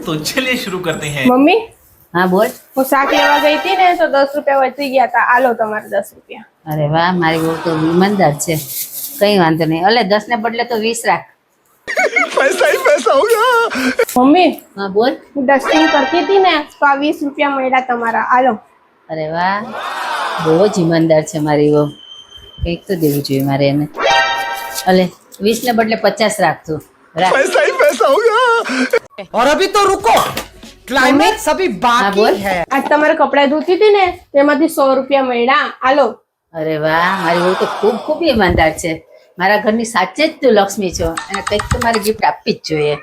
तो चलिए शुरू करते हैं। મમ્મી હા બોલ. હું શાક લેવા ગઈ હતી ને તો 10 રૂપિયા વધી ગયા હતા. આલો તમારે 10 રૂપિયા. અરે વાહ, મારી બહુ તો ઈમાનદાર છે. કઈ વાંધો નહીં. અલે 10 ને બદલે તો 20 રાખ. મમ્મી હા બોલ. હું ડસ્ટિંગ કરતી હતી ને તો આ 20 રૂપિયા મળ્યા તમારા. આલો. અરે વાહ, બહુ જ ઈમાનદાર છે મારી બહુ. કંઈક તો દેવું જોઈએ મારે એને. અલે 20 ને બદલે 50 રાખતું. રાખ. और अभी तो रुको, क्लाइमेक्स अभी हाँ, बाकी बोल। है। આજ તમારે કપડાં ધોતી હતી ને તેમાંથી 100 રૂપિયા મળ્યા. આલો. અરે વાહ, મારી બહુ તો ખૂબ ખૂબ ઈમાનદાર છે. મારા ઘરની સાચે જ તું લક્ષ્મી છો અને કંઈક તો મારે ગિફ્ટ આપવી જ જોઈએ.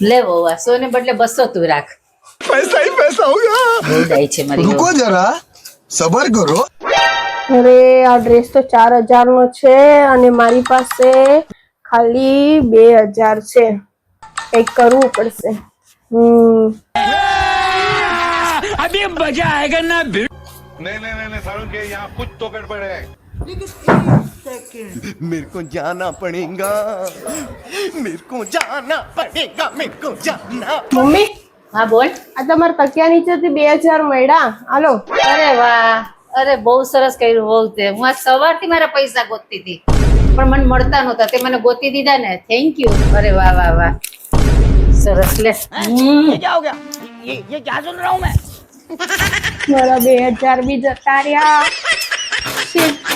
લે વહુઆ, 100 ને બદલે 200 તું રાખ. पैसा ही पैसा होगा। બહુ ડાઈ છે મારી रुको વહુ. जरा सबर करो। અરે આ ડ્રેસ તો 4000 નો છે અને મારી પાસે ખાલી 2000 છે. કંઈક કરવું પડશે. अभी मजा आएगा ना। नहीं सारुण के यहाँ कुछ तो गड़बड़ है। मेरे को जाना पड़ेगा, मेरे को जाना पड़ेगा, मेरे को जाना। મમ્મી હા બોલ. આ તમારા તકિયા નીચેથી 2000 મળ્યા. આલો. અરે વાહ, અરે બહુ સરસ કર્યું બહુ તે. હું આ સવારથી મારા પૈસા ગોતતી હતી પણ મને મળતા નહોતા, તે મને ગોતી દીધા ને. Thank you. અરે વાહ વાહ વાહ, સરસ. લે. क्या हो गया? ये क्या सुन रहा हूँ मैं? મારા 2000 બી જતા રહ્યા. Shit.